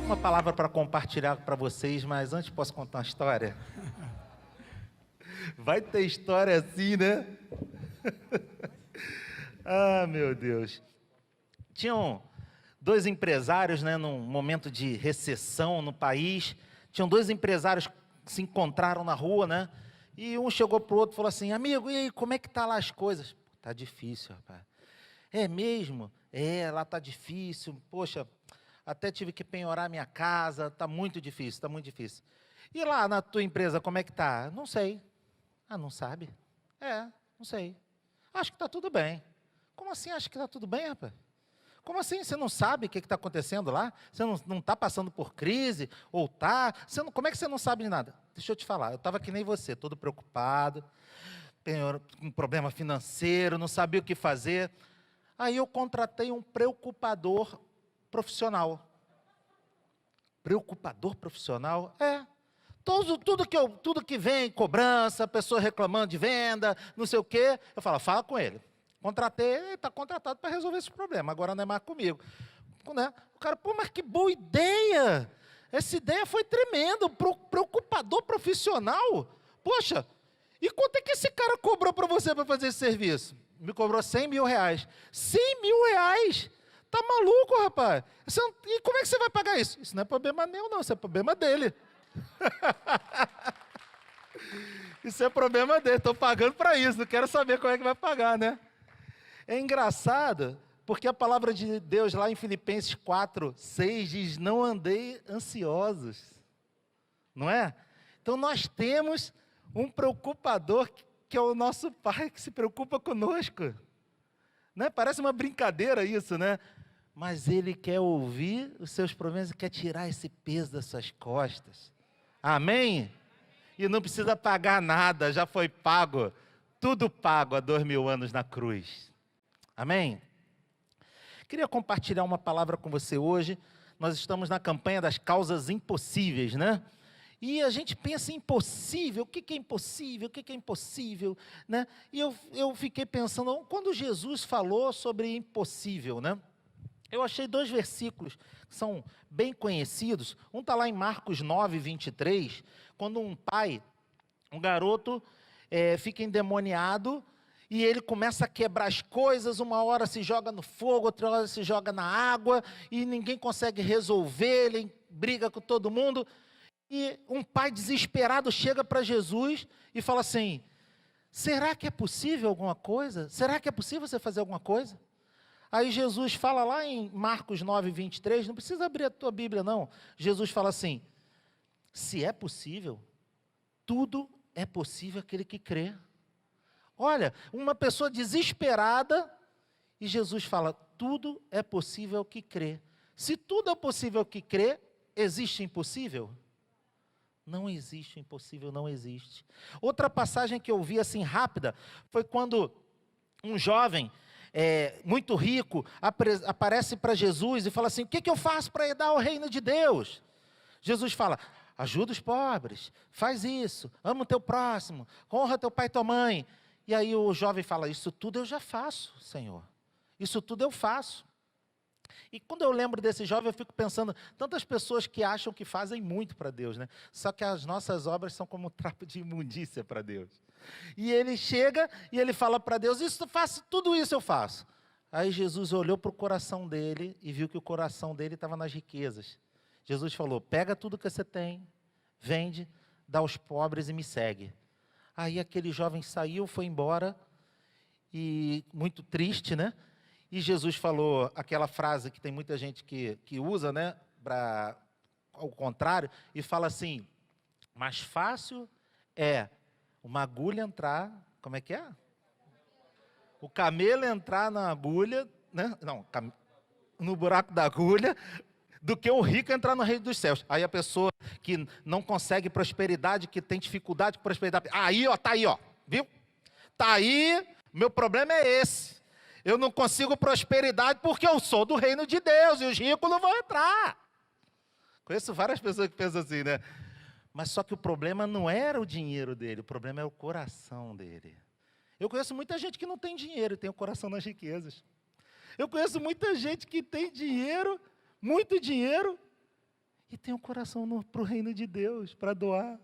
Uma palavra para compartilhar para vocês, mas antes posso contar uma história? Vai ter história assim, né? Ah, meu Deus. Tinham dois empresários, né, num momento de recessão no país. Tinham dois empresários que se encontraram na rua, né? E um chegou para o outro e falou assim: amigo, e aí, como é que tá lá as coisas? Tá difícil, rapaz. É mesmo? É, lá tá difícil. Poxa, até tive que penhorar minha casa, tá muito difícil, tá muito difícil. E lá na tua empresa, como é que tá? Não sei. Ah, não sabe? É, não sei. Acho que tá tudo bem. Como assim acha que tá tudo bem, rapaz? Como assim? Você não sabe o que está acontecendo lá? Você não está passando por crise? Ou está? Como é que você não sabe de nada? Deixa eu te falar, eu estava que nem você, todo preocupado, com problema financeiro, não sabia o que fazer. Aí eu contratei um preocupador profissional. Preocupador profissional? É. Tudo que vem, cobrança, pessoa reclamando de venda, não sei o quê, eu falo, fala com ele. Contratei, ele está contratado para resolver esse problema, agora não é mais comigo. Né? O cara, pô, mas que boa ideia! Essa ideia foi tremenda, preocupador profissional. Poxa, e quanto é que esse cara cobrou para você para fazer esse serviço? Me cobrou 100 mil reais. 100 mil reais? Tá maluco, rapaz? E como é que você vai pagar isso? Isso não é problema meu, não, isso é problema dele. Isso é problema dele, estou pagando para isso, não quero saber como é que vai pagar, né? É engraçado, porque a palavra de Deus lá em Filipenses 4:6 diz, não andei ansiosos, não é? Então nós temos um preocupador que é o nosso Pai, que se preocupa conosco, né? Parece uma brincadeira isso, né? Mas Ele quer ouvir os seus problemas e quer tirar esse peso das suas costas, amém? E não precisa pagar nada, já foi pago, tudo pago há 2000 anos na cruz. Amém? Queria compartilhar uma palavra com você hoje. Nós estamos na campanha das causas impossíveis, né? E a gente pensa em impossível, o que é impossível, o que é impossível, né? E eu fiquei pensando, quando Jesus falou sobre impossível, né? Eu achei dois versículos que são bem conhecidos. Um está lá em Marcos 9:23, quando um garoto fica endemoniado, e ele começa a quebrar as coisas, uma hora se joga no fogo, outra hora se joga na água, e ninguém consegue resolver, ele briga com todo mundo, e um pai desesperado chega para Jesus e fala assim, será que é possível alguma coisa? Será que é possível você fazer alguma coisa? Aí Jesus fala lá em Marcos 9:23, não precisa abrir a tua Bíblia não, Jesus fala assim, se é possível, tudo é possível aquele que crê. Olha, uma pessoa desesperada, e Jesus fala, tudo é possível ao que crê. Se tudo é possível ao que crê, existe impossível? Não existe impossível, não existe. Outra passagem que eu vi assim rápida, foi quando um jovem, muito rico, aparece para Jesus e fala assim, o que eu faço para herdar o reino de Deus? Jesus fala, ajuda os pobres, faz isso, ama o teu próximo, honra teu pai e tua mãe. E aí o jovem fala, isso tudo eu já faço, Senhor. Isso tudo eu faço. E quando eu lembro desse jovem, eu fico pensando, tantas pessoas que acham que fazem muito para Deus, né? Só que as nossas obras são como um trapo de imundícia para Deus. E ele chega e ele fala para Deus, tudo isso eu faço. Aí Jesus olhou para o coração dele e viu que o coração dele estava nas riquezas. Jesus falou, pega tudo que você tem, vende, dá aos pobres e me segue. Aí aquele jovem saiu, foi embora, e muito triste, né? E Jesus falou aquela frase que tem muita gente que usa, né? Ao contrário, e fala assim, mais fácil é uma agulha entrar, como é que é? O camelo entrar na agulha, né? Não, no buraco da agulha, do que o rico entrar no reino dos céus. Aí a pessoa que não consegue prosperidade, que tem dificuldade com prosperidade, tá aí, ó, viu? Tá aí, meu problema é esse. Eu não consigo prosperidade porque eu sou do reino de Deus e os ricos não vão entrar. Conheço várias pessoas que pensam assim, né? Mas só que o problema não era o dinheiro dele, o problema é o coração dele. Eu conheço muita gente que não tem dinheiro e tem o coração nas riquezas. Eu conheço muita gente que tem dinheiro, muito dinheiro, e tem o coração para o reino de Deus, para doar.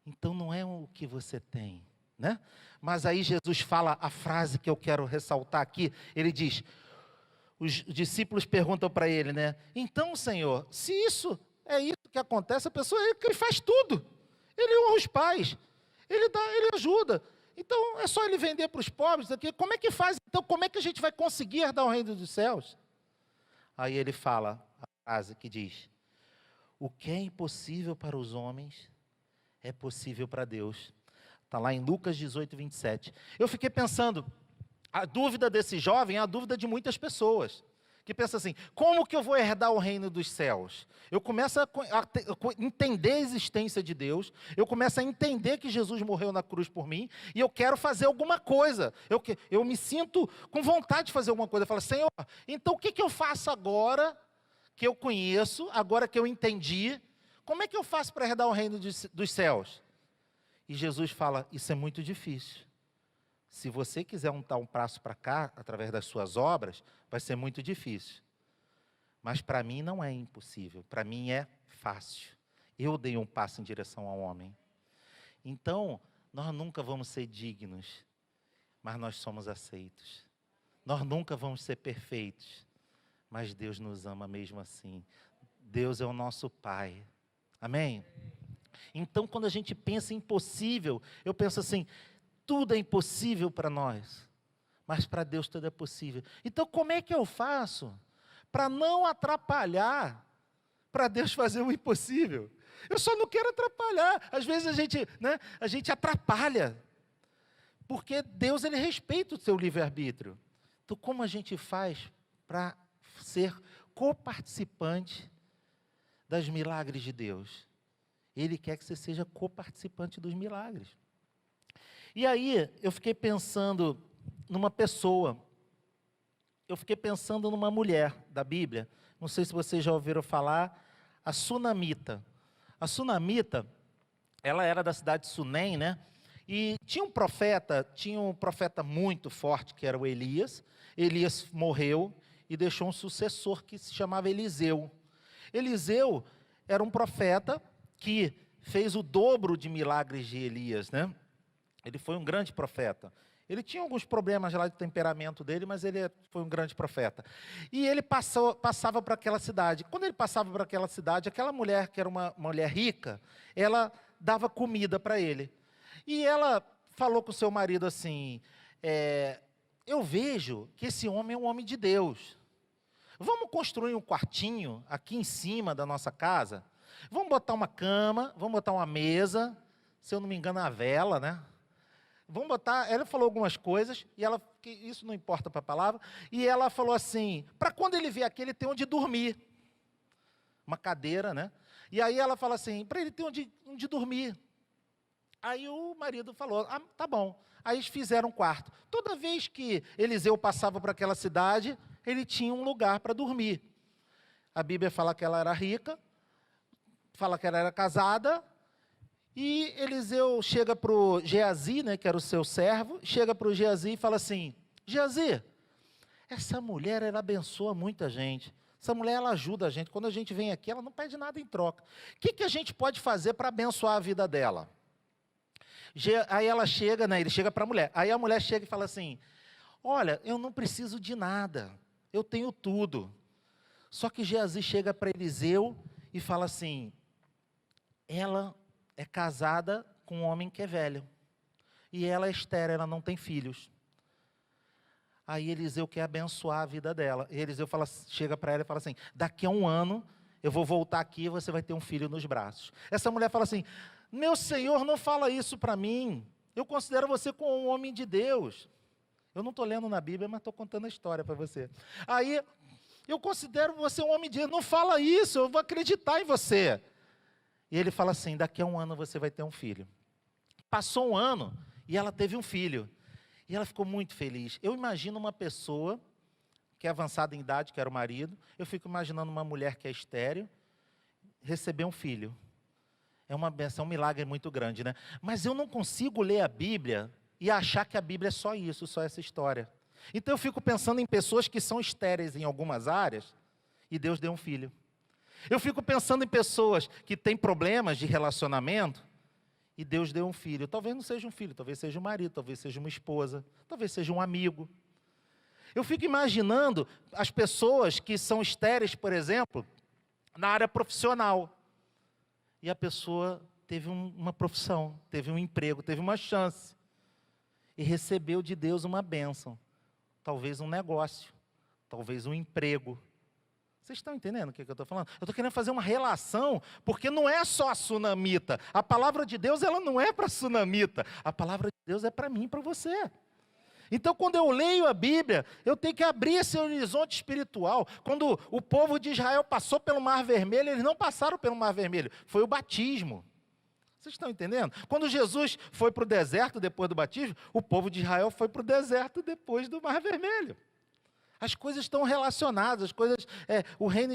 Então não é o que você tem, né? Mas aí Jesus fala a frase que eu quero ressaltar aqui. Ele diz, os discípulos perguntam para ele, né? Então, Senhor, se isso é isso que acontece, a pessoa ele faz tudo. Ele honra os pais, ele ajuda. Então é só ele vender para os pobres. Como é que faz? Então como é que a gente vai conseguir herdar o reino dos céus? Aí ele fala a frase que diz, o que é impossível para os homens é possível para Deus. Está lá em Lucas 18, 27. Eu fiquei pensando, a dúvida desse jovem é a dúvida de muitas pessoas, que pensam assim, como que eu vou herdar o reino dos céus? Eu começo a entender a existência de Deus, eu começo a entender que Jesus morreu na cruz por mim, e eu quero fazer alguma coisa, eu me sinto com vontade de fazer alguma coisa. Eu falo, Senhor, então o que eu faço agora que eu conheço, agora que eu entendi, como é que eu faço para herdar o reino dos céus? E Jesus fala, isso é muito difícil. Se você quiser dar um passo para cá, através das suas obras, vai ser muito difícil. Mas para mim não é impossível, para mim é fácil. Eu dei um passo em direção ao homem. Então, nós nunca vamos ser dignos, mas nós somos aceitos. Nós nunca vamos ser perfeitos, mas Deus nos ama mesmo assim. Deus é o nosso Pai. Amém? Então, quando a gente pensa em impossível, eu penso assim, tudo é impossível para nós, mas para Deus tudo é possível. Então, como é que eu faço para não atrapalhar, para Deus fazer o impossível? Eu só não quero atrapalhar. Às vezes a gente atrapalha, porque Deus ele respeita o seu livre-arbítrio. Então, como a gente faz para ser coparticipante dos milagres de Deus? Ele quer que você seja coparticipante dos milagres. E aí, eu fiquei pensando numa pessoa, eu fiquei pensando numa mulher da Bíblia, não sei se vocês já ouviram falar, a Sunamita. A Sunamita, ela era da cidade de Sunem, né? E tinha um profeta muito forte, que era o Elias. Elias morreu e deixou um sucessor que se chamava Eliseu. Eliseu era um profeta que fez o dobro de milagres de Elias, né? Ele foi um grande profeta. Ele tinha alguns problemas lá de temperamento dele, mas ele foi um grande profeta. E ele passava para aquela cidade. Quando ele passava para aquela cidade, aquela mulher, que era uma mulher rica, ela dava comida para ele. E ela falou com o seu marido assim, eu vejo que esse homem é um homem de Deus. Vamos construir um quartinho aqui em cima da nossa casa? Vamos botar uma cama, vamos botar uma mesa, se eu não me engano, a vela, né? Vamos botar, ela falou algumas coisas, e ela, que isso não importa para a palavra, e ela falou assim, para quando ele vier aqui, ele tem onde dormir. Uma cadeira, né? E aí ela fala assim, para ele ter onde dormir. Aí o marido falou, tá bom. Aí eles fizeram um quarto. Toda vez que Eliseu passava para aquela cidade, ele tinha um lugar para dormir. A Bíblia fala que ela era rica, fala que ela era casada, e Eliseu chega para o Geazi, né, que era o seu servo, chega para o Geazi e fala assim, Geazi, essa mulher, ela abençoa muita gente, essa mulher, ela ajuda a gente, quando a gente vem aqui, ela não pede nada em troca. O que a gente pode fazer para abençoar a vida dela? Aí ela chega, né, ele chega para a mulher, aí a mulher chega e fala assim, olha, eu não preciso de nada, eu tenho tudo. Só que Geazi chega para Eliseu e fala assim, ela é casada com um homem que é velho. E ela é estéril, ela não tem filhos. Aí Eliseu quer abençoar a vida dela. E Eliseu chega para ela e fala assim, daqui a 1 ano, eu vou voltar aqui e você vai ter um filho nos braços. Essa mulher fala assim, meu Senhor, não fala isso para mim. Eu considero você como um homem de Deus. Eu não estou lendo na Bíblia, mas estou contando a história para você. Aí, eu considero você um homem de Deus. Não fala isso, eu vou acreditar em você. E ele fala assim, daqui a 1 ano você vai ter um filho. Passou 1 ano e ela teve um filho. E ela ficou muito feliz. Eu imagino uma pessoa que é avançada em idade, que era o marido. Eu fico imaginando uma mulher que é estéril, receber um filho. É uma benção, é um milagre muito grande, né? Mas eu não consigo ler a Bíblia e achar que a Bíblia é só isso, só essa história. Então eu fico pensando em pessoas que são estéreis em algumas áreas e Deus deu um filho. Eu fico pensando em pessoas que têm problemas de relacionamento e Deus deu um filho. Talvez não seja um filho, talvez seja um marido, talvez seja uma esposa, talvez seja um amigo. Eu fico imaginando as pessoas que são estéreis, por exemplo, na área profissional. E a pessoa teve uma profissão, teve um emprego, teve uma chance. E recebeu de Deus uma bênção. Talvez um negócio, talvez um emprego. Vocês estão entendendo o que eu estou falando? Eu estou querendo fazer uma relação, porque não é só a sunamita. A palavra de Deus, ela não é para a sunamita. A palavra de Deus é para mim e para você. Então, quando eu leio a Bíblia, eu tenho que abrir esse horizonte espiritual. Quando o povo de Israel passou pelo Mar Vermelho, eles não passaram pelo Mar Vermelho, foi o batismo. Vocês estão entendendo? Quando Jesus foi para o deserto depois do batismo, o povo de Israel foi para o deserto depois do Mar Vermelho. As coisas estão relacionadas, as coisas,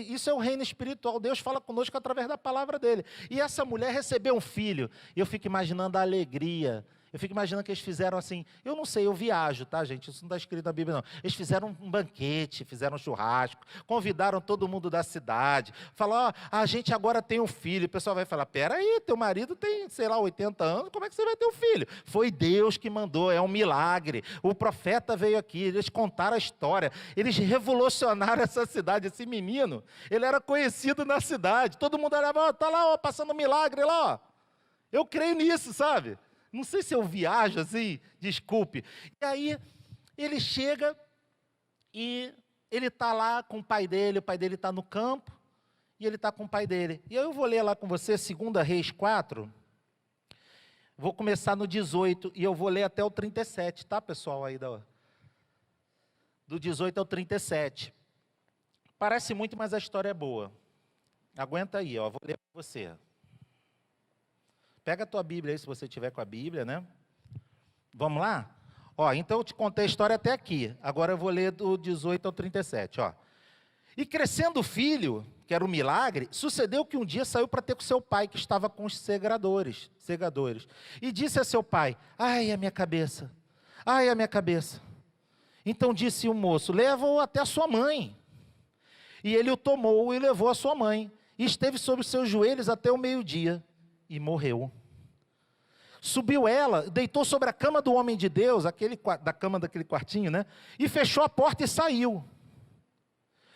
isso é o reino espiritual. Deus fala conosco através da palavra dele. E essa mulher recebeu um filho, e eu fico imaginando a alegria. Eu fico imaginando que eles fizeram assim, eu não sei, eu viajo, tá, gente? Isso não está escrito na Bíblia, não. Eles fizeram um banquete, fizeram um churrasco, convidaram todo mundo da cidade, falaram, a gente agora tem um filho. O pessoal vai falar, peraí, teu marido tem, sei lá, 80 anos, como é que você vai ter um filho? Foi Deus que mandou, é um milagre. O profeta veio aqui, eles contaram a história, eles revolucionaram essa cidade. Esse menino, ele era conhecido na cidade, todo mundo olhava, está lá, ó, passando um milagre lá, ó. Eu creio nisso, sabe? Não sei se eu viajo assim, desculpe. E aí, ele chega e ele está lá com o pai dele está no campo, e ele está com o pai dele. E eu vou ler lá com você, 2 Reis 4, vou começar no 18, e eu vou ler até o 37, tá, pessoal? Aí do 18 ao 37. Parece muito, mas a história é boa. Aguenta aí, ó, vou ler para você. Pega a tua Bíblia aí, se você tiver com a Bíblia, né? Vamos lá? Ó, então eu te contei a história até aqui. Agora eu vou ler do 18 ao 37, ó. E crescendo o filho, que era um milagre, sucedeu que um dia saiu para ter com seu pai, que estava com os segadores. E disse a seu pai, ai, a minha cabeça, ai, a minha cabeça. Então disse o moço, leva-o até a sua mãe. E ele o tomou e levou a sua mãe. E esteve sobre os seus joelhos até o meio-dia. E morreu. Subiu ela, deitou sobre a cama do homem de Deus, da cama daquele quartinho, né? E fechou a porta e saiu.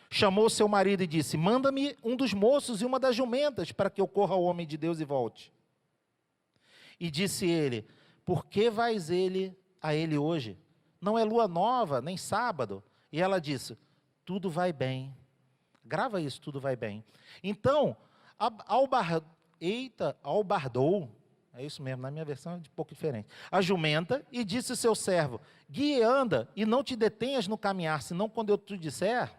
Chamou seu marido e disse, manda-me um dos moços e uma das jumentas, para que eu corra ao homem de Deus e volte. E disse ele, por que vais a ele hoje? Não é lua nova, nem sábado. E ela disse, tudo vai bem. Grava isso, tudo vai bem. Então, albardou, é isso mesmo, na minha versão é de pouco diferente, a jumenta, e disse ao seu servo, guia e anda, e não te detenhas no caminhar, senão quando eu te disser.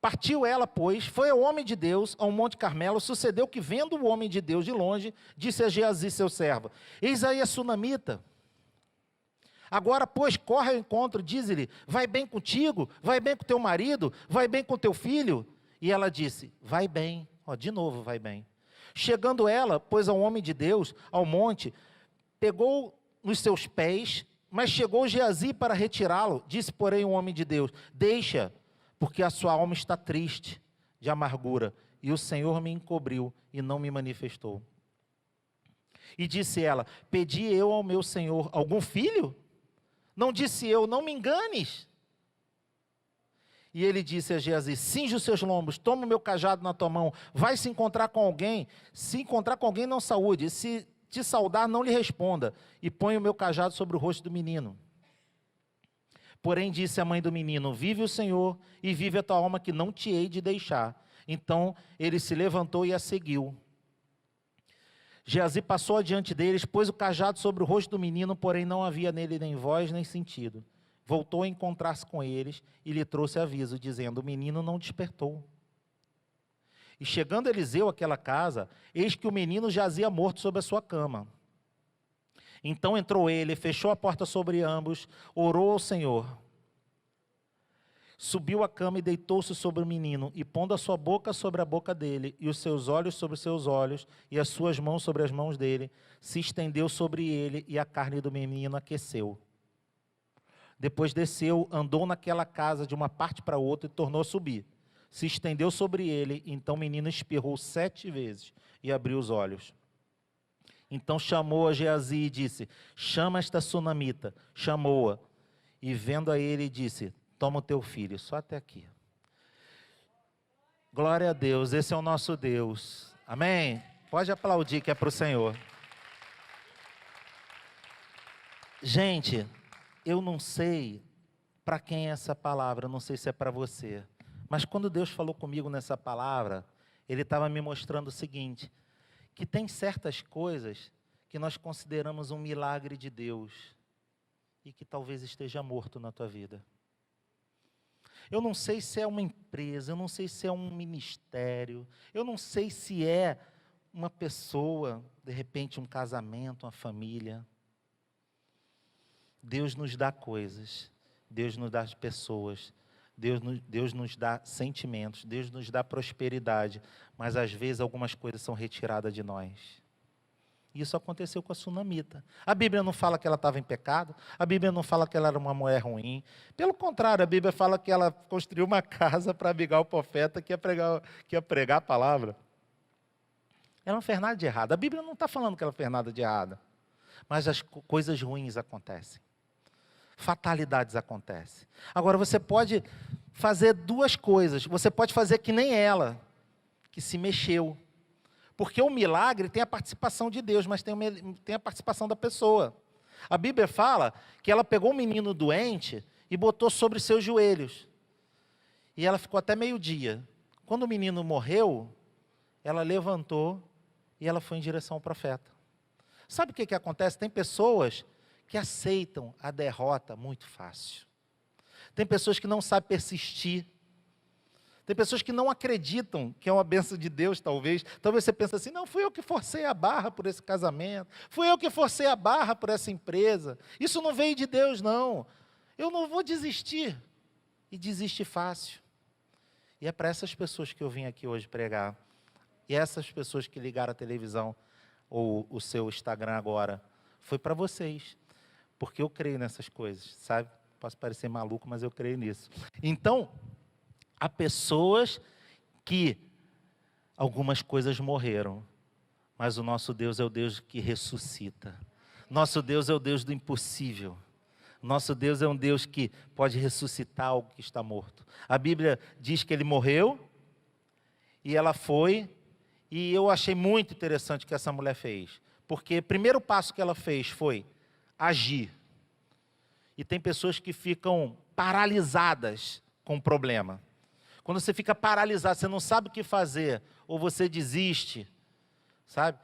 Partiu ela, pois, foi ao homem de Deus, ao monte Carmelo. Sucedeu que, vendo o homem de Deus de longe, disse a Geazi, seu servo, eis aí a sunamita. Agora, pois, corre ao encontro, diz-lhe, vai bem contigo, vai bem com teu marido, vai bem com teu filho. E ela disse, vai bem. Ó, de novo, vai bem. Chegando ela, pois, ao homem de Deus, ao monte, pegou nos seus pés, mas chegou Geazi para retirá-lo. Disse, porém, o homem de Deus, deixa, porque a sua alma está triste de amargura, e o Senhor me encobriu e não me manifestou. E disse ela, pedi eu ao meu Senhor algum filho? Não disse eu, não me enganes. E ele disse a Geazi, cinge os seus lombos, toma o meu cajado na tua mão, vai se encontrar com alguém, se encontrar com alguém não saúde, se te saudar não lhe responda, e põe o meu cajado sobre o rosto do menino. Porém disse a mãe do menino, vive o Senhor, e vive a tua alma que não te hei de deixar. Então ele se levantou e a seguiu. Geazi passou adiante deles, pôs o cajado sobre o rosto do menino, porém não havia nele nem voz nem sentido. Voltou a encontrar-se com eles e lhe trouxe aviso, dizendo, o menino não despertou. E chegando Eliseu àquela casa, eis que o menino jazia morto sobre a sua cama. Então entrou ele, fechou a porta sobre ambos, orou ao Senhor. Subiu à cama e deitou-se sobre o menino, e pondo a sua boca sobre a boca dele, e os seus olhos sobre os seus olhos, e as suas mãos sobre as mãos dele, se estendeu sobre ele, e a carne do menino aqueceu. Depois desceu, andou naquela casa de uma parte para outra e tornou a subir. Se estendeu sobre ele, então o menino espirrou 7 vezes e abriu os olhos. Então chamou a Geazi e disse: chama esta sunamita. Chamou-a, e vendo a ele, disse: toma o teu filho. Só até aqui. Glória a Deus, esse é o nosso Deus. Amém? Pode aplaudir que é para o Senhor. Gente, eu não sei para quem é essa palavra, eu não sei se é para você. Mas quando Deus falou comigo nessa palavra, Ele estava me mostrando o seguinte, que tem certas coisas que nós consideramos um milagre de Deus e que talvez esteja morto na tua vida. Eu não sei se é uma empresa, eu não sei se é um ministério, eu não sei se é uma pessoa, de repente um casamento, uma família. Deus nos dá coisas, Deus nos dá pessoas, Deus nos dá sentimentos, Deus nos dá prosperidade, mas às vezes algumas coisas são retiradas de nós. Isso aconteceu com a sunamita. A Bíblia não fala que ela estava em pecado, a Bíblia não fala que ela era uma mulher ruim. Pelo contrário, a Bíblia fala que ela construiu uma casa para Abigail, o profeta, que ia pregar a palavra. Ela não fez nada de errado. A Bíblia não está falando que ela fez nada de errado. Mas as coisas ruins acontecem. Fatalidades acontecem. Agora, você pode fazer 2 coisas. Você pode fazer que nem ela, que se mexeu. Porque o milagre tem a participação de Deus, mas tem a participação da pessoa. A Bíblia fala que ela pegou um menino doente e botou sobre seus joelhos. E ela ficou até meio-dia. Quando o menino morreu, ela levantou e ela foi em direção ao profeta. Sabe o que acontece? Tem pessoas que aceitam a derrota muito fácil. Tem pessoas que não sabem persistir. Tem pessoas que não acreditam que é uma bênção de Deus, talvez. Talvez você pense assim, não, fui eu que forcei a barra por esse casamento. Fui eu que forcei a barra por essa empresa. Isso não veio de Deus, não. Eu não vou desistir. E desiste fácil. E é para essas pessoas que eu vim aqui hoje pregar. E essas pessoas que ligaram a televisão ou o seu Instagram agora. Foi para vocês. Porque eu creio nessas coisas, sabe? Posso parecer maluco, mas eu creio nisso. Então, há pessoas que algumas coisas morreram, mas o nosso Deus é o Deus que ressuscita. Nosso Deus é o Deus do impossível. Nosso Deus é um Deus que pode ressuscitar algo que está morto. A Bíblia diz que ele morreu e ela foi, e eu achei muito interessante o que essa mulher fez. Porque o primeiro passo que ela fez foi agir. E tem pessoas que ficam paralisadas com o problema. Quando você fica paralisado, você não sabe o que fazer, ou você desiste, sabe?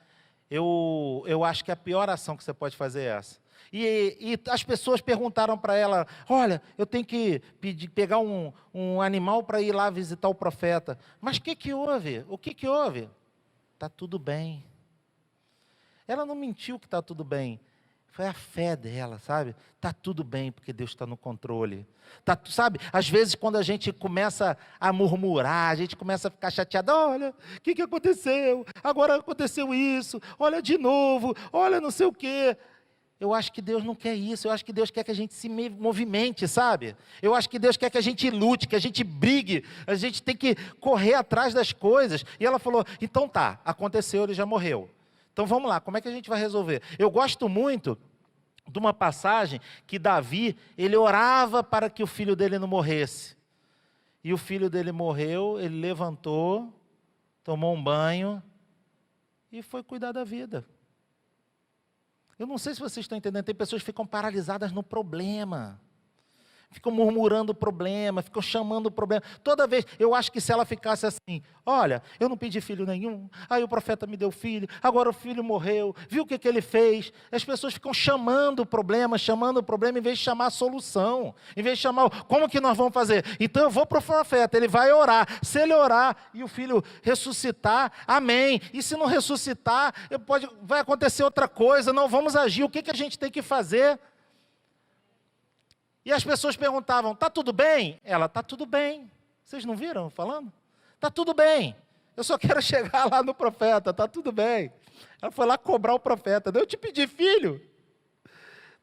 Eu acho que a pior ação que você pode fazer é essa. E as pessoas perguntaram para ela, olha, eu tenho que pegar um animal para ir lá visitar o profeta. Mas o que houve? O que houve? Está tudo bem. Ela não mentiu que está tudo bem. Foi a fé dela, sabe? Está tudo bem, porque Deus está no controle. Sabe, às vezes quando a gente começa a murmurar, a gente começa a ficar chateado, olha, o que aconteceu? Agora aconteceu isso, olha de novo, olha não sei o quê. Eu acho que Deus não quer isso, eu acho que Deus quer que a gente se movimente, sabe? Eu acho que Deus quer que a gente lute, que a gente brigue, a gente tem que correr atrás das coisas. E ela falou, então tá, aconteceu, ele já morreu. Então vamos lá, como é que a gente vai resolver? Eu gosto muito de uma passagem que Davi, ele orava para que o filho dele não morresse. E o filho dele morreu, ele levantou, tomou um banho e foi cuidar da vida. Eu não sei se vocês estão entendendo, tem pessoas que ficam paralisadas no problema. Ficam murmurando o problema, ficam chamando o problema. Toda vez, eu acho que se ela ficasse assim, olha, eu não pedi filho nenhum, aí o profeta me deu filho, agora o filho morreu, viu o que ele fez? As pessoas ficam chamando o problema, em vez de chamar a solução, em vez de chamar, como que nós vamos fazer? Então eu vou para o profeta, ele vai orar, se ele orar e o filho ressuscitar, amém. E se não ressuscitar, vai acontecer outra coisa, não vamos agir, o que a gente tem que fazer? E as pessoas perguntavam, tá tudo bem? Ela, tá tudo bem. Vocês não viram falando? Tá tudo bem. Eu só quero chegar lá no profeta, tá tudo bem. Ela foi lá cobrar o profeta. Eu te pedi filho.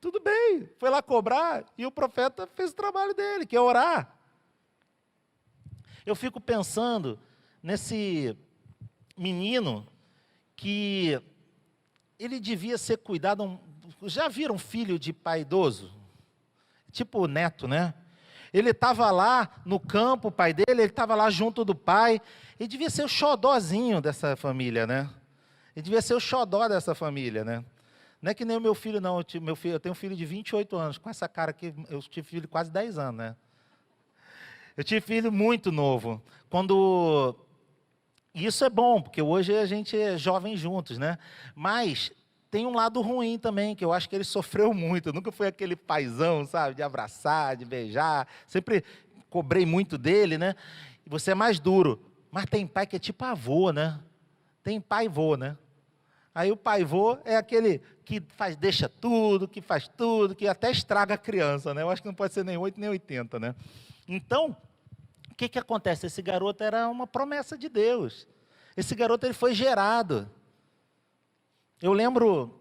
Tudo bem. Foi lá cobrar e o profeta fez o trabalho dele, que é orar. Eu fico pensando nesse menino que ele devia ser cuidado. Já viram filho de pai idoso? Tipo o neto, né? Ele estava lá no campo, o pai dele, ele estava lá junto do pai. Ele devia ser o xodózinho dessa família, né? Ele devia ser o xodó dessa família, né? Não é que nem o meu filho, não. Eu tenho um filho de 28 anos. Com essa cara aqui, eu tive filho de quase 10 anos, né? Eu tive filho muito novo. Isso é bom, porque hoje a gente é jovem juntos, né? Mas tem um lado ruim também, que eu acho que ele sofreu muito. Eu nunca fui aquele paizão, sabe? De abraçar, de beijar. Sempre cobrei muito dele, né? E você é mais duro. Mas tem pai que é tipo avô, né? Tem pai e vô, né? Aí o pai e vô é aquele que deixa tudo, que faz tudo, que até estraga a criança, né? Eu acho que não pode ser nem 8 nem 80, né? Então, o que acontece? Esse garoto era uma promessa de Deus. Esse garoto ele foi gerado. Eu lembro,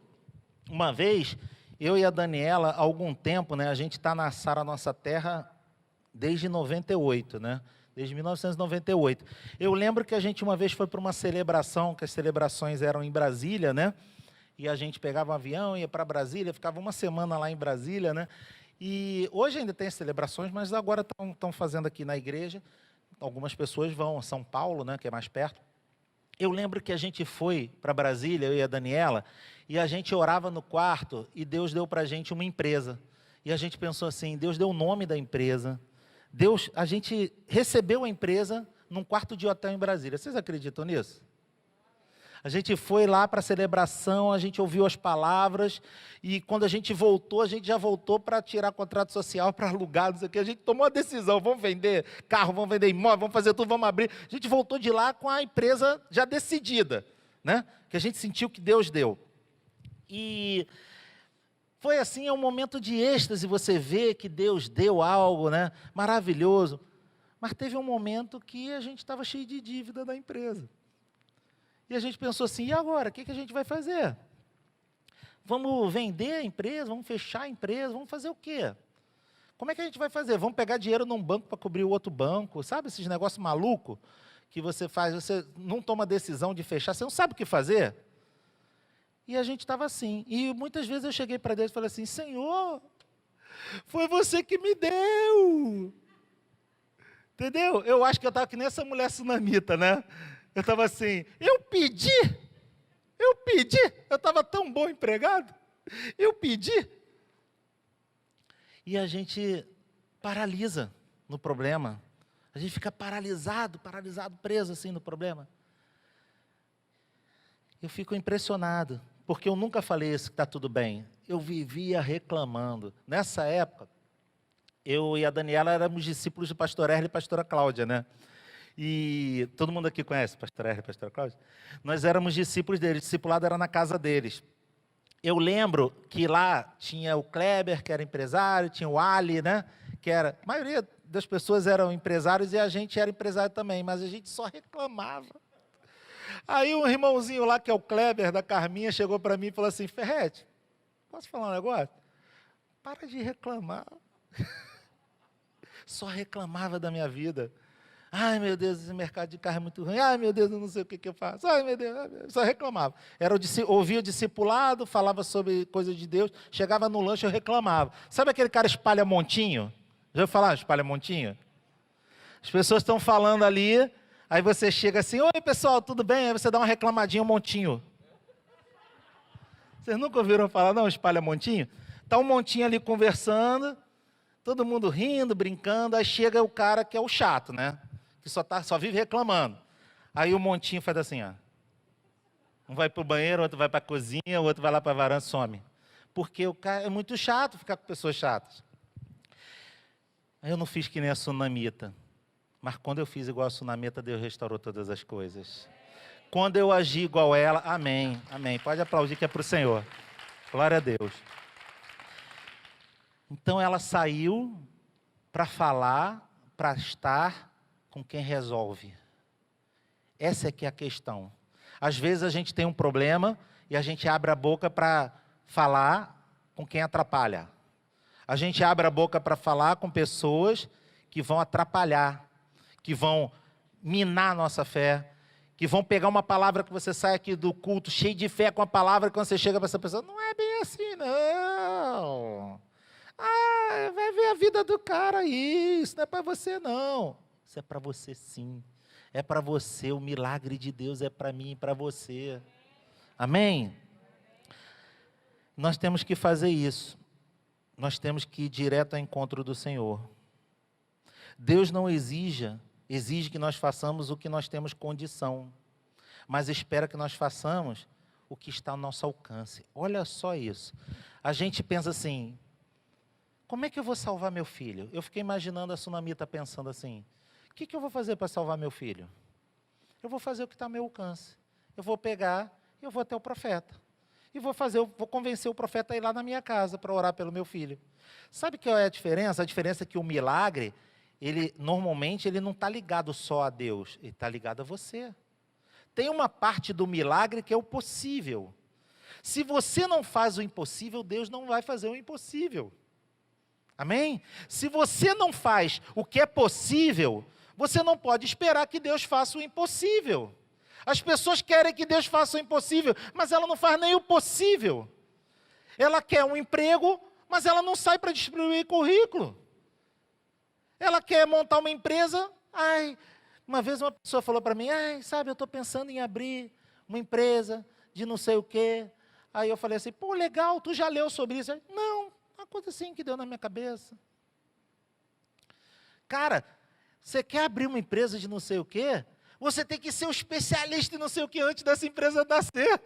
uma vez, eu e a Daniela, há algum tempo, né, a gente está na Sara Nossa Terra desde 98, né? Desde 1998. Eu lembro que a gente uma vez foi para uma celebração, que as celebrações eram em Brasília, né? E a gente pegava um avião, ia para Brasília, ficava uma semana lá em Brasília, né? E hoje ainda tem as celebrações, mas agora estão fazendo aqui na igreja. Algumas pessoas vão a São Paulo, né, que é mais perto. Eu lembro que a gente foi para Brasília, eu e a Daniela, e a gente orava no quarto, e Deus deu para a gente uma empresa. E a gente pensou assim, Deus deu o nome da empresa. A gente recebeu a empresa num quarto de hotel em Brasília. Vocês acreditam nisso? A gente foi lá para a celebração, a gente ouviu as palavras, e quando a gente voltou, a gente já voltou para tirar contrato social, para alugar, não sei o quê. A gente tomou a decisão, vamos vender carro, vamos vender imóvel, vamos fazer tudo, vamos abrir. A gente voltou de lá com a empresa já decidida, né? Que a gente sentiu que Deus deu. E foi assim, é um momento de êxtase, você vê que Deus deu algo, né? Maravilhoso. Mas teve um momento que a gente estava cheio de dívida da empresa. E a gente pensou assim, e agora? O que a gente vai fazer? Vamos vender a empresa? Vamos fechar a empresa? Vamos fazer o quê? Como é que a gente vai fazer? Vamos pegar dinheiro num banco para cobrir o outro banco? Sabe esses negócios malucos que você faz? Você não toma decisão de fechar, você não sabe o que fazer? E a gente estava assim. E muitas vezes eu cheguei para Deus e falei assim, Senhor, foi você que me deu. Entendeu? Eu acho que eu estava que nem essa mulher sunamita, né? Eu estava assim, eu pedi, eu estava tão bom empregado, eu pedi. E a gente paralisa no problema, a gente fica paralisado, preso assim no problema. Eu fico impressionado, porque eu nunca falei isso, que está tudo bem. Eu vivia reclamando. Nessa época, eu e a Daniela éramos discípulos do pastor Erle e pastora Cláudia, né? E todo mundo aqui conhece o pastor Erle e a pastora Cláudia? Nós éramos discípulos deles, discipulado era na casa deles. Eu lembro que lá tinha o Kleber, que era empresário, tinha o Ali, né? Que era, a maioria das pessoas eram empresários e a gente era empresário também, mas a gente só reclamava. Aí um irmãozinho lá, que é o Kleber, da Carminha, chegou para mim e falou assim, Ferrete, posso falar um negócio? Para de reclamar. Só reclamava da minha vida. Ai, meu Deus, esse mercado de carro é muito ruim. Ai, meu Deus, eu não sei o que eu faço. Ai, meu Deus, só reclamava. Ouvia o discipulado, falava sobre coisas de Deus, chegava no lanche, eu reclamava. Sabe aquele cara espalha montinho? Já ouviu falar espalha montinho? As pessoas estão falando ali, aí você chega assim, oi pessoal, tudo bem? Aí você dá uma reclamadinha, um montinho. Vocês nunca ouviram falar, não, espalha montinho? Está um montinho ali conversando, todo mundo rindo, brincando, aí chega o cara que é o chato, né? Que só vive reclamando. Aí o montinho faz assim, ó. Um vai para o banheiro, outro vai para a cozinha, o outro vai lá para a varanda, some. Porque o cara é muito chato ficar com pessoas chatas. Aí eu não fiz que nem a sunamita. Mas quando eu fiz igual a sunamita, Deus restaurou todas as coisas. Quando eu agi igual a ela, amém, amém. Pode aplaudir que é para o Senhor. Glória a Deus. Então ela saiu para falar, para estar com quem resolve. Essa é que é a questão. Às vezes a gente tem um problema e a gente abre a boca para falar com quem atrapalha. A gente abre a boca para falar com pessoas que vão atrapalhar, que vão minar a nossa fé, que vão pegar uma palavra que você sai aqui do culto cheio de fé com a palavra, que quando você chega para essa pessoa, não é bem assim, não. Ah, vai ver a vida do cara aí, isso não é para você, não. Isso é para você, sim. É para você, o milagre de Deus é para mim e para você. Amém? Nós temos que fazer isso. Nós temos que ir direto ao encontro do Senhor. Deus não exige que nós façamos o que nós temos condição, mas espera que nós façamos o que está ao nosso alcance. Olha só isso. A gente pensa assim, como é que eu vou salvar meu filho? Eu fiquei imaginando a Sunamita pensando assim, o que eu vou fazer para salvar meu filho? Eu vou fazer o que está ao meu alcance. Eu vou pegar e eu vou até o profeta. E vou convencer o profeta a ir lá na minha casa para orar pelo meu filho. Sabe qual é a diferença? A diferença é que o milagre, normalmente ele não está ligado só a Deus, ele está ligado a você. Tem uma parte do milagre que é o possível. Se você não faz o impossível, Deus não vai fazer o impossível. Amém? Se você não faz o que é possível, você não pode esperar que Deus faça o impossível. As pessoas querem que Deus faça o impossível, mas ela não faz nem o possível. Ela quer um emprego, mas ela não sai para distribuir currículo. Ela quer montar uma empresa. Uma vez uma pessoa falou para mim, sabe, eu estou pensando em abrir uma empresa de não sei o quê. Aí eu falei assim, pô, legal, tu já leu sobre isso? Não, uma coisa assim que deu na minha cabeça. Cara, você quer abrir uma empresa de não sei o quê? Você tem que ser um especialista em não sei o que antes dessa empresa nascer.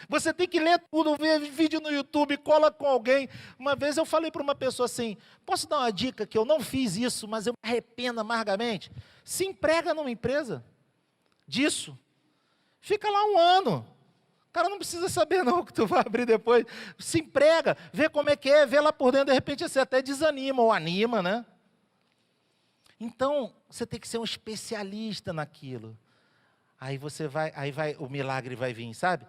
Você tem que ler tudo, ver vídeo no YouTube, cola com alguém. Uma vez eu falei para uma pessoa assim, posso dar uma dica que eu não fiz isso, mas eu me arrependo amargamente? Se emprega numa empresa disso. Fica lá 1 ano. O cara não precisa saber não o que tu vai abrir depois. Se emprega, vê como é que é, vê lá por dentro, de repente você até desanima ou anima, né? Então, você tem que ser um especialista naquilo. Aí o milagre vai vir, sabe?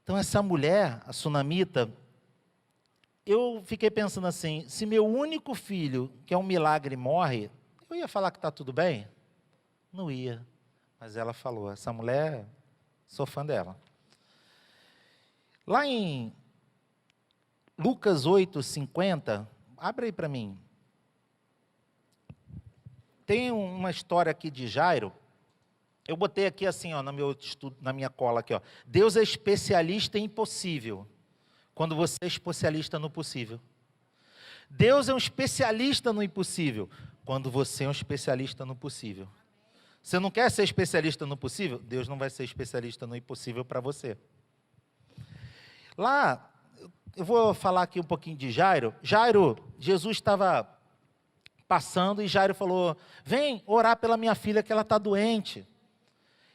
Então, essa mulher, a Sunamita, eu fiquei pensando assim, se meu único filho, que é um milagre, morre, eu ia falar que está tudo bem? Não ia. Mas ela falou, essa mulher, sou fã dela. Lá em Lucas 8:50, abre aí para mim. Tem uma história aqui de Jairo. Eu botei aqui assim, ó, no meu estudo, na minha cola aqui, ó. Deus é especialista em impossível, quando você é especialista no possível. Deus é um especialista no impossível, quando você é um especialista no possível. Você não quer ser especialista no possível? Deus não vai ser especialista no impossível para você. Lá, eu vou falar aqui um pouquinho de Jairo. Jairo, Jesus estava passando e Jairo falou, vem orar pela minha filha que ela está doente.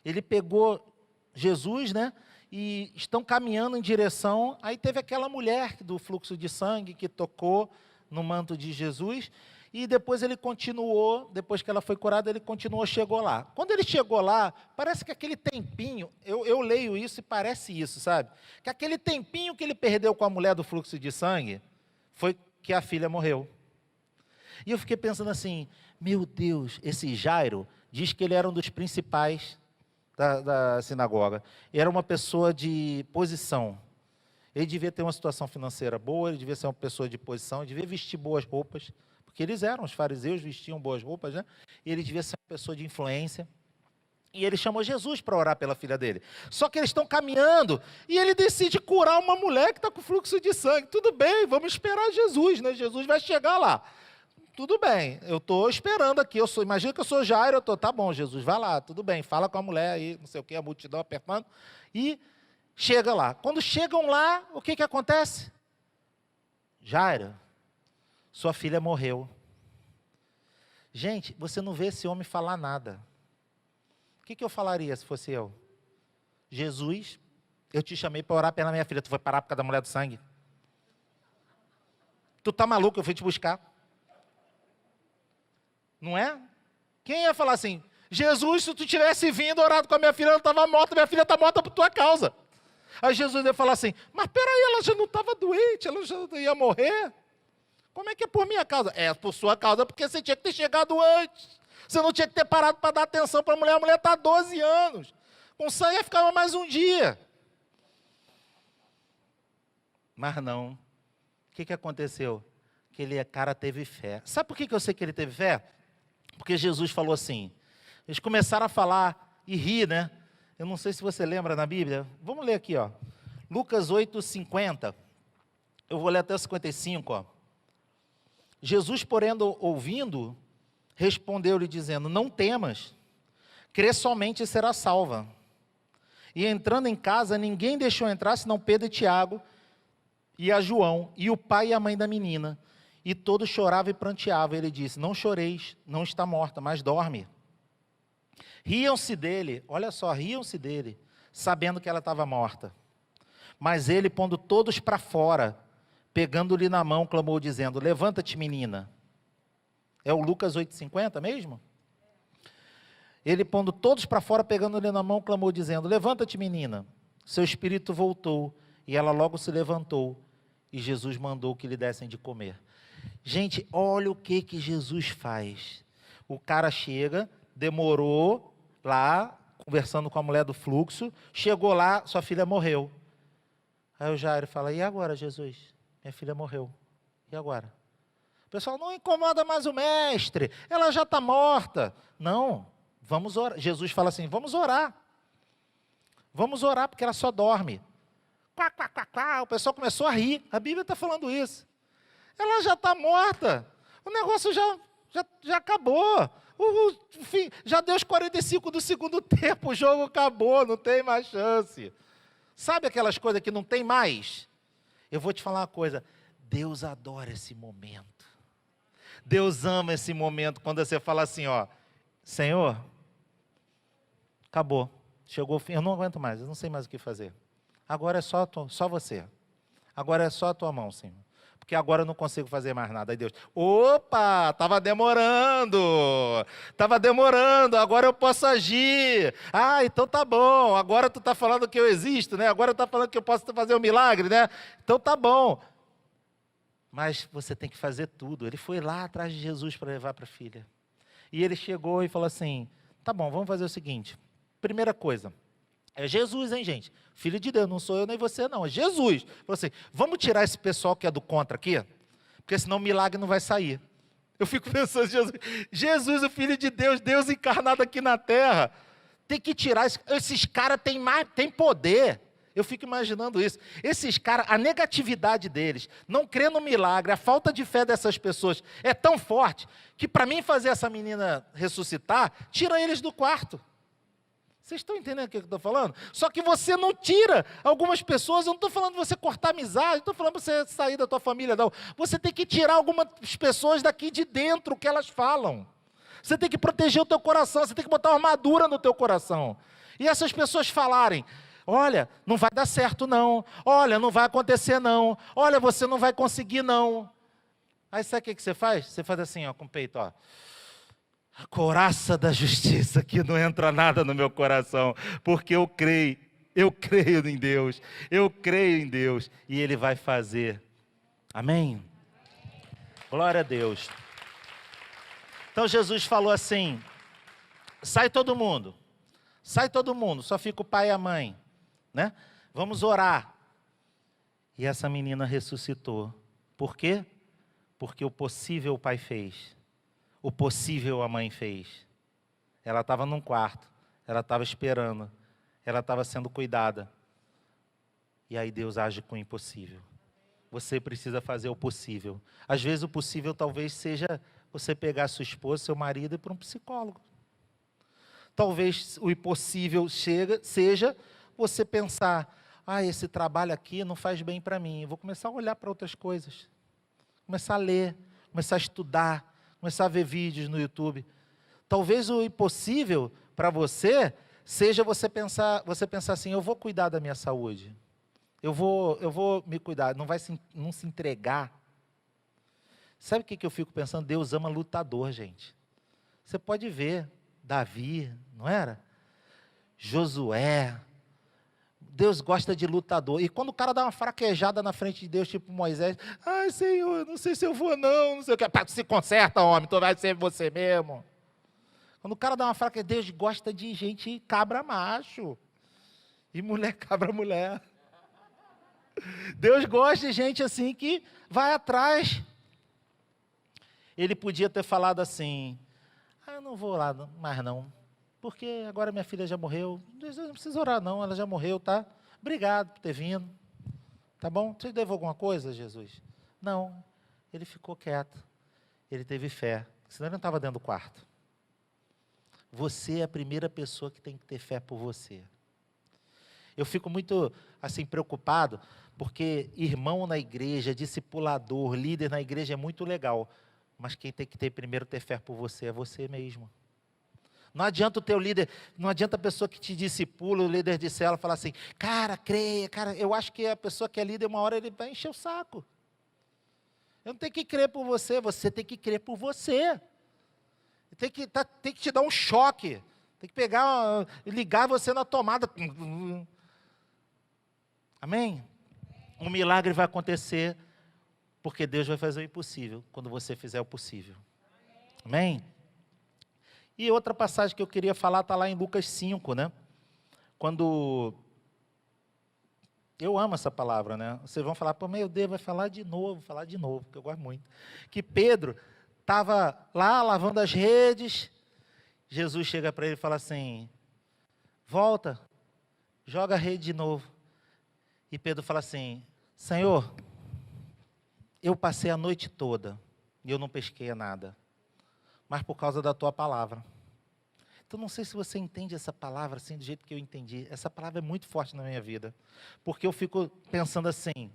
Ele pegou Jesus, né, e estão caminhando em direção, aí teve aquela mulher do fluxo de sangue que tocou no manto de Jesus, e depois ele continuou, depois que ela foi curada, ele continuou, chegou lá. Quando ele chegou lá, parece que aquele tempinho, eu leio isso e parece isso, sabe? Que aquele tempinho que ele perdeu com a mulher do fluxo de sangue, foi que a filha morreu. E eu fiquei pensando assim, meu Deus, esse Jairo diz que ele era um dos principais da sinagoga. Era uma pessoa de posição. Ele devia ter uma situação financeira boa, ele devia ser uma pessoa de posição, ele devia vestir boas roupas, porque eles eram, os fariseus vestiam boas roupas, né? E ele devia ser uma pessoa de influência. E ele chamou Jesus para orar pela filha dele. Só que eles estão caminhando e ele decide curar uma mulher que está com fluxo de sangue. Tudo bem, vamos esperar Jesus, né? Jesus vai chegar lá. Tudo bem, eu estou esperando aqui, imagina que eu sou Jairo, tá bom, Jesus, vai lá, tudo bem, fala com a mulher aí, não sei o que, a multidão apertando, e chega lá. Quando chegam lá, o que acontece? Jairo, sua filha morreu. Gente, você não vê esse homem falar nada. O que eu falaria se fosse eu? Jesus, eu te chamei para orar pela minha filha, tu vai parar por causa da mulher do sangue? Tu tá maluco, eu fui te buscar. Não é? Quem ia falar assim, Jesus, se tu tivesse vindo, orado com a minha filha, ela estava morta, minha filha está morta por tua causa. Aí Jesus ia falar assim, mas peraí, ela já não estava doente, ela já ia morrer. Como é que é por minha causa? É por sua causa, porque você tinha que ter chegado antes. Você não tinha que ter parado para dar atenção para a mulher está há 12 anos. Com sangue ficava mais um dia. Mas não. O que aconteceu? Aquele cara teve fé. Sabe por que eu sei que ele teve fé? Porque Jesus falou assim. Eles começaram a falar e rir, né? Eu não sei se você lembra na Bíblia. Vamos ler aqui, ó. Lucas 8:50. Eu vou ler até 55, ó. Jesus, porém, ouvindo, respondeu-lhe dizendo, não temas, crê somente e será salva. E entrando em casa, ninguém deixou entrar, senão Pedro e Tiago, e a João, e o pai e a mãe da menina. E todos choravam e pranteavam. Ele disse, não choreis, não está morta, mas dorme. Riam-se dele, olha só, riam-se dele, sabendo que ela estava morta. Mas ele, pondo todos para fora, pegando-lhe na mão, clamou dizendo, levanta-te, menina. É o Lucas 8:50 mesmo? Ele, pondo todos para fora, pegando-lhe na mão, clamou dizendo, levanta-te, menina. Seu espírito voltou, e ela logo se levantou, e Jesus mandou que lhe dessem de comer. Gente, olha o que Jesus faz. O cara chega, demorou lá, conversando com a mulher do fluxo, chegou lá, sua filha morreu. Aí o Jairo fala, e agora, Jesus? Minha filha morreu. E agora? O pessoal, não incomoda mais o mestre, ela já está morta. Não, vamos orar. Jesus fala assim, vamos orar. Vamos orar, porque ela só dorme. Quá, quá, quá, quá. O pessoal começou a rir, a Bíblia está falando isso. Ela já está morta, o negócio já acabou. Já deu os 45 do segundo tempo, o jogo acabou, não tem mais chance. Sabe aquelas coisas que não tem mais? Eu vou te falar uma coisa, Deus adora esse momento. Deus ama esse momento, quando você fala assim, ó, Senhor, acabou, chegou o fim, eu não aguento mais, eu não sei mais o que fazer. Agora é só você. Agora é só a tua mão, Senhor. Porque agora eu não consigo fazer mais nada. Aí Deus, opa, estava demorando, agora eu posso agir. Ah, então tá bom, agora tu está falando que eu existo, né? Agora tu está falando que eu posso fazer um milagre, né? Então tá bom. Mas você tem que fazer tudo. Ele foi lá atrás de Jesus para levar para a filha. E ele chegou e falou assim, tá bom, vamos fazer o seguinte. Primeira coisa, é Jesus, hein, gente? Filho de Deus, não sou eu nem você, não. É Jesus. Falou assim, vamos tirar esse pessoal que é do contra aqui, porque senão o milagre não vai sair. Eu fico pensando, Jesus, o Filho de Deus, Deus encarnado aqui na terra, tem que tirar, esses caras têm poder. Eu fico imaginando isso. Esses caras, a negatividade deles, não crer no milagre, a falta de fé dessas pessoas é tão forte, que para mim fazer essa menina ressuscitar, tira eles do quarto. Vocês estão entendendo o que eu estou falando? Só que você não tira algumas pessoas, eu não estou falando de você cortar amizade, não estou falando de você sair da tua família, não. Você tem que tirar algumas pessoas daqui de dentro, o que elas falam. Você tem que proteger o teu coração, você tem que botar uma armadura no teu coração. E essas pessoas falarem, olha, não vai dar certo não, olha, não vai acontecer não, olha, você não vai conseguir não. Aí sabe o que você faz? Você faz assim, ó, com o peito, ó. A couraça da justiça, que não entra nada no meu coração, porque eu creio em Deus, e Ele vai fazer. Amém? Glória a Deus. Então Jesus falou assim, sai todo mundo, só fica o pai e a mãe, né? Vamos orar. E essa menina ressuscitou. Por quê? Porque o possível o pai fez. O possível a mãe fez. Ela estava num quarto, ela estava esperando, ela estava sendo cuidada. E aí Deus age com o impossível. Você precisa fazer o possível. Às vezes o possível talvez seja você pegar sua esposa, seu marido e ir para um psicólogo. Talvez o impossível seja você pensar, esse trabalho aqui não faz bem para mim, eu vou começar a olhar para outras coisas. Começar a ler, começar a estudar, começar a ver vídeos no YouTube. Talvez o impossível para você seja você pensar assim, eu vou cuidar da minha saúde. Eu vou me cuidar, não se entregar. Sabe o que eu fico pensando? Deus ama lutador, gente. Você pode ver, Davi, não era? Josué. Deus gosta de lutador. E quando o cara dá uma fraquejada na frente de Deus, tipo Moisés, ai, Senhor, não sei se eu vou não sei o que. Se conserta, homem, tu vai ser você mesmo. Quando o cara dá uma fraquejada, Deus gosta de gente cabra macho. E mulher cabra mulher. Deus gosta de gente assim que vai atrás. Ele podia ter falado assim, eu não vou lá mais não. Porque agora minha filha já morreu. Não precisa orar não, ela já morreu, tá? Obrigado por ter vindo. Tá bom? Te devo alguma coisa, Jesus? Não. Ele ficou quieto. Ele teve fé. Senão ele não estava dentro do quarto. Você é a primeira pessoa que tem que ter fé por você. Eu fico muito, assim, preocupado, porque irmão na igreja, discipulador, líder na igreja é muito legal. Mas quem tem que primeiro ter fé por você é você mesmo. Não adianta o teu líder, não adianta a pessoa que te discipula, o líder de célula, falar assim, cara, creia, cara, eu acho que a pessoa que é líder, uma hora ele vai encher o saco. Eu não tenho que crer por você, você tem que crer por você. Tem que te dar um choque, tem que pegar, ligar você na tomada. Amém? Um milagre vai acontecer, porque Deus vai fazer o impossível, quando você fizer o possível. Amém? E outra passagem que eu queria falar está lá em Lucas 5, né? Quando... Eu amo essa palavra, né? Vocês vão falar, pô, meu Deus, vai falar de novo, porque eu gosto muito. Que Pedro estava lá lavando as redes, Jesus chega para ele e fala assim, volta, joga a rede de novo. E Pedro fala assim, Senhor, eu passei a noite toda e eu não pesquei nada. Mas por causa da tua palavra. Então, não sei se você entende essa palavra assim, do jeito que eu entendi. Essa palavra é muito forte na minha vida. Porque eu fico pensando assim,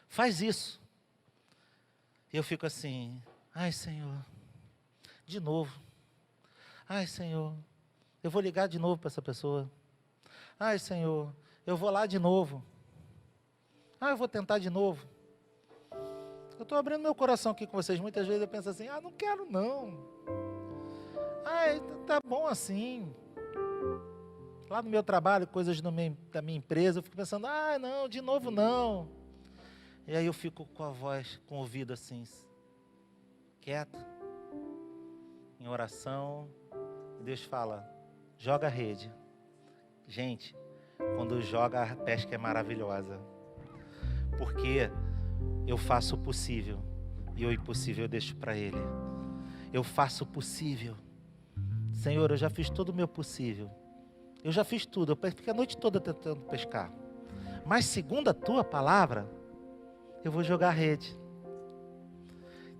faz isso. E eu fico assim, ai Senhor, de novo. Ai Senhor, eu vou ligar de novo para essa pessoa. Ai Senhor, eu vou lá de novo. Eu vou tentar de novo. Eu estou abrindo meu coração aqui com vocês. Muitas vezes eu penso assim, não quero não. Tá bom assim. Lá no meu trabalho, coisas da minha empresa, eu fico pensando, não, de novo não. E aí eu fico com a voz, com o ouvido assim, quieto, em oração. E Deus fala, joga a rede. Gente, quando joga a pesca é maravilhosa. Porque eu faço o possível e o impossível eu deixo para Ele. Eu faço o possível. Senhor, eu já fiz todo o meu possível. Eu já fiz tudo. Eu fiquei a noite toda tentando pescar. Mas segundo a tua palavra, eu vou jogar a rede.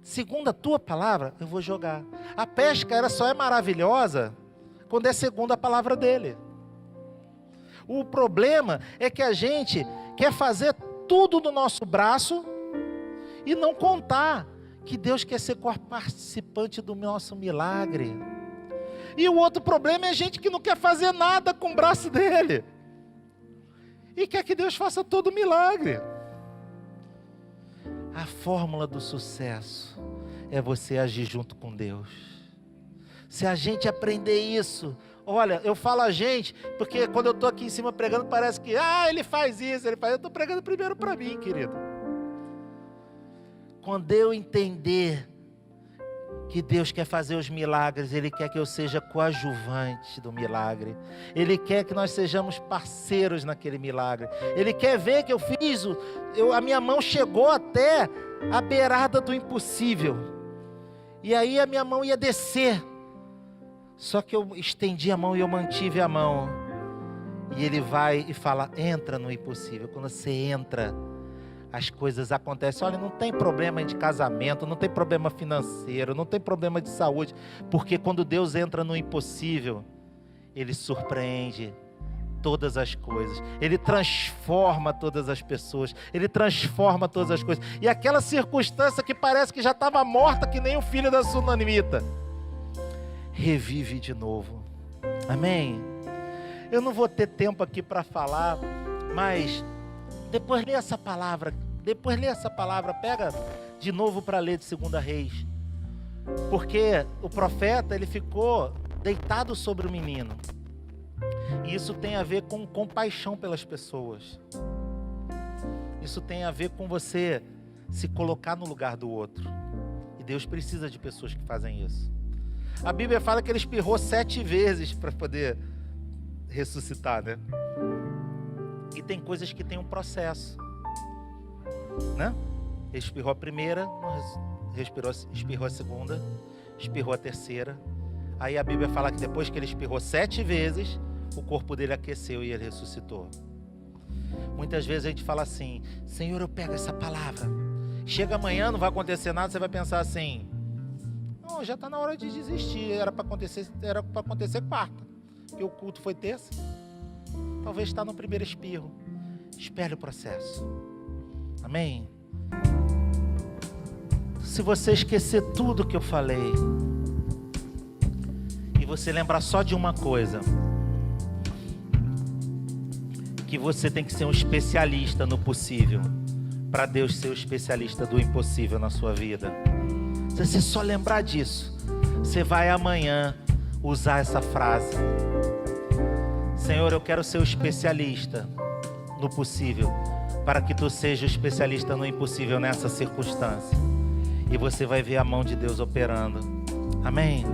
Segundo a tua palavra, eu vou jogar. A pesca só é maravilhosa quando é segundo a palavra dele. O problema é que a gente quer fazer tudo do nosso braço e não contar que Deus quer ser participante do nosso milagre. E o outro problema é a gente que não quer fazer nada com o braço dele. E quer que Deus faça todo o milagre. A fórmula do sucesso é você agir junto com Deus. Se a gente aprender isso, olha, eu falo a gente, porque quando eu estou aqui em cima pregando, parece que, ele faz isso, ele faz. Eu estou pregando primeiro para mim, querido. Quando eu entender que Deus quer fazer os milagres, Ele quer que eu seja coadjuvante do milagre. Ele quer que nós sejamos parceiros naquele milagre. Ele quer ver que eu fiz, a minha mão chegou até a beirada do impossível. E aí a minha mão ia descer. Só que eu estendi a mão e eu mantive a mão. E Ele vai e fala, entra no impossível. Quando você entra, as coisas acontecem. Olha, não tem problema de casamento, não tem problema financeiro, não tem problema de saúde, porque quando Deus entra no impossível, Ele surpreende todas as coisas, Ele transforma todas as pessoas, Ele transforma todas as coisas, e aquela circunstância que parece que já estava morta, que nem o filho da sunamita, revive de novo. Amém? Eu não vou ter tempo aqui para falar, mas depois lê essa palavra, pega de novo para ler de 2 Reis. Porque o profeta, ele ficou deitado sobre o menino. E isso tem a ver com compaixão pelas pessoas. Isso tem a ver com você se colocar no lugar do outro. E Deus precisa de pessoas que fazem isso. A Bíblia fala que ele espirrou 7 vezes para poder ressuscitar, né? E tem coisas que tem um processo, né? Ele espirrou a primeira, espirrou a segunda, espirrou a terceira. Aí a Bíblia fala que depois que ele espirrou 7 vezes, o corpo dele aqueceu e ele ressuscitou. Muitas vezes a gente fala assim: Senhor, eu pego essa palavra. Chega amanhã, não vai acontecer nada, você vai pensar assim: não, já está na hora de desistir. Era para acontecer quarta, porque o culto foi terça. Talvez está no primeiro espirro. Espere o processo. Amém? Se você esquecer tudo que eu falei e você lembrar só de uma coisa, que você tem que ser um especialista no possível, para Deus ser o especialista do impossível na sua vida. Se você só lembrar disso, você vai amanhã usar essa frase: Senhor, eu quero ser o especialista no possível, para que tu seja o especialista no impossível nessa circunstância. E você vai ver a mão de Deus operando. Amém?